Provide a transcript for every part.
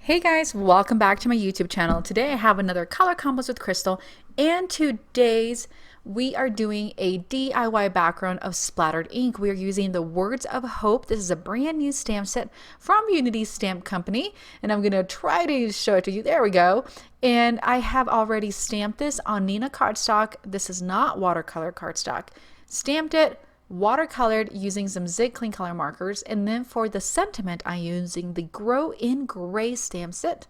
Hey guys, welcome back to my YouTube channel. Today I have another color compost with Crystal, and today's we are doing a DIY background of splattered ink. We are using the Words of Hope. This is a brand new stamp set from Unity Stamp Company, and I'm gonna try to show it to you. There we go. And I have already stamped this on Neenah cardstock. This is not watercolor cardstock. Stamped it, watercolored using some Zig Clean color markers, and then for the sentiment I'm using the Grow in Gray stamp set,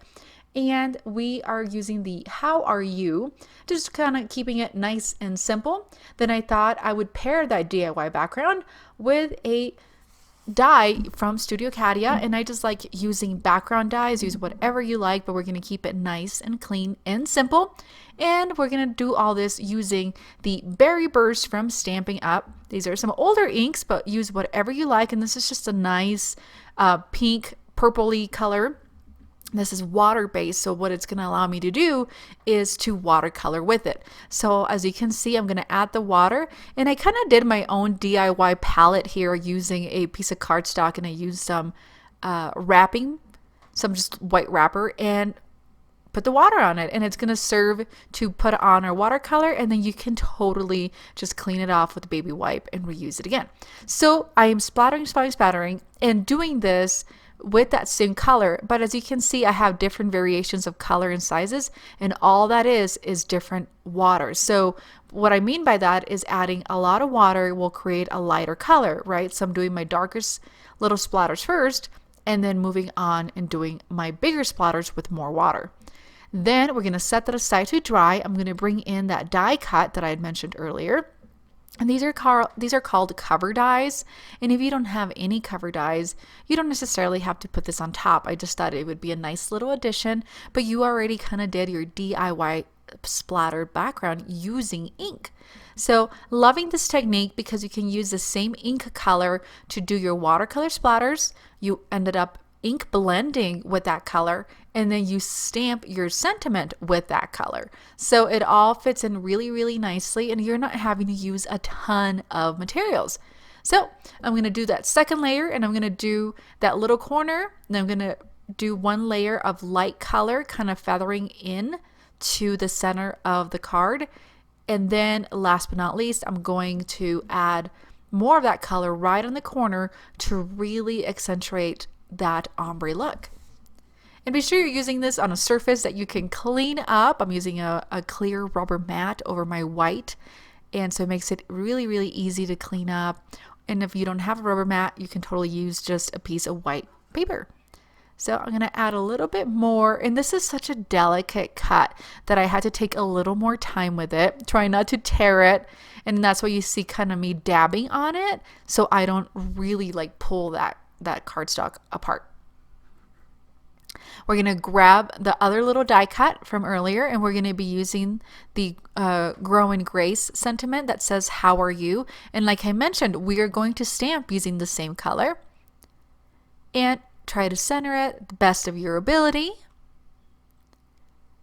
and we are using the How Are You, just kind of keeping it nice and simple. Then I thought I would pair that DIY background with a dye from Studio Cadia, and I just like using background dyes. Use whatever you like, but we're going to keep it nice and clean and simple. And we're going to do all this using the Berry Burst from Stampin' Up. These are some older inks, but use whatever you like. And this is just a nice pink purpley color. This is water-based, so what it's going to allow me to do is to watercolor with it. So as you can see, I'm going to add the water, and I kind of did my own DIY palette here using a piece of cardstock, and I used some wrapping, some just white wrapper, and put the water on it, and it's going to serve to put on our watercolor, and then you can totally just clean it off with a baby wipe and reuse it again. So I am splattering, and doing this with that same color, but as you can see, I have different variations of color and sizes, and all that is different water. So what I mean by that is adding a lot of water will create a lighter color, right? So I'm doing my darkest little splatters first, and then moving on and doing my bigger splatters with more water. Then we're going to set that aside to dry. I'm going to bring in that die cut that I had mentioned earlier. And these are called cover dies. And if you don't have any cover dies, you don't necessarily have to put this on top. I just thought it would be a nice little addition, but you already kind of did your DIY splattered background using ink. So loving this technique because you can use the same ink color to do your watercolor splatters. You ended up ink blending with that color, and then you stamp your sentiment with that color. So it all fits in really, really nicely, and you're not having to use a ton of materials. So I'm going to do that second layer, and I'm going to do that little corner, and I'm going to do one layer of light color kind of feathering in to the center of the card. And then last but not least, I'm going to add more of that color right on the corner to really accentuate that ombre look. And be sure you're using this on a surface that you can clean up. I'm using a clear rubber mat over my white, and so it makes it really, really easy to clean up. And if you don't have a rubber mat, you can totally use just a piece of white paper. So I'm going to add a little bit more, and this is such a delicate cut that I had to take a little more time with it, try not to tear it, and that's why you see kind of me dabbing on it so I don't really like pull that cardstock apart. We're going to grab the other little die cut from earlier, and we're going to be using the Grow in Grace sentiment that says, How Are You? And like I mentioned, we are going to stamp using the same color. And try to center it the best of your ability.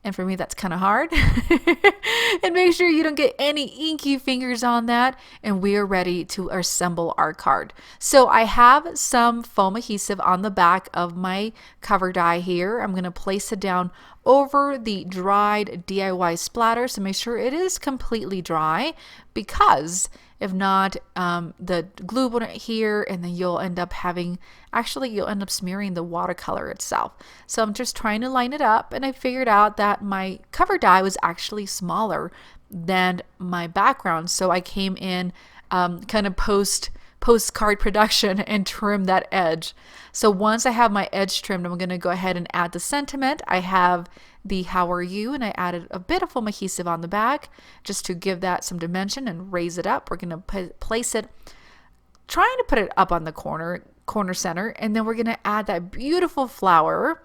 And for me, that's kind of hard. And make sure you don't get any inky fingers on that. And we are ready to assemble our card. So I have some foam adhesive on the back of my cover die here. I'm going to place it down over the dried DIY splatter. So make sure it is completely dry, because if not, the glue won't adhere, and then you'll end up smearing the watercolor itself. So I'm just trying to line it up, and I figured out that my cover die was actually smaller than my background. So I came in kind of postcard production and trim that edge. So once I have my edge trimmed, I'm going to go ahead and add the sentiment. I have the How Are You, and I added a bit of foam adhesive on the back just to give that some dimension and raise it up. We're going to place it, trying to put it up on the corner center, and then we're going to add that beautiful flower.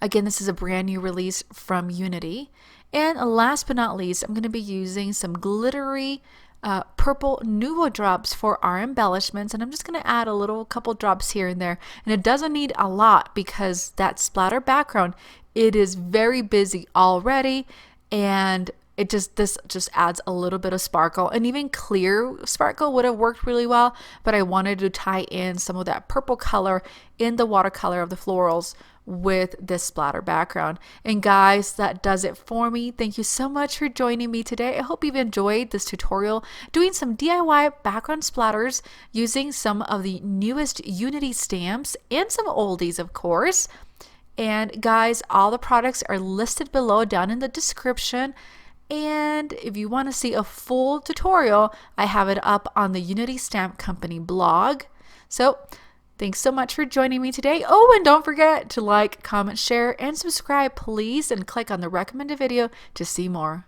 Again, this is a brand new release from Unity. And last but not least, I'm going to be using some glittery purple Nuvo drops for our embellishments, and I'm just going to add a couple drops here and there, and it doesn't need a lot because that splatter background, it is very busy already, and this just adds a little bit of sparkle, and even clear sparkle would have worked really well, but I wanted to tie in some of that purple color in the watercolor of the florals with this splatter background. And guys, that does it for me. Thank you so much for joining me today. I hope you've enjoyed this tutorial doing some DIY background splatters using some of the newest Unity stamps and some oldies, of course. And guys, all the products are listed below down in the description. And if you want to see a full tutorial, I have it up on the Unity Stamp Company blog. So thanks so much for joining me today. Oh, and don't forget to like, comment, share, and subscribe, please, and click on the recommended video to see more.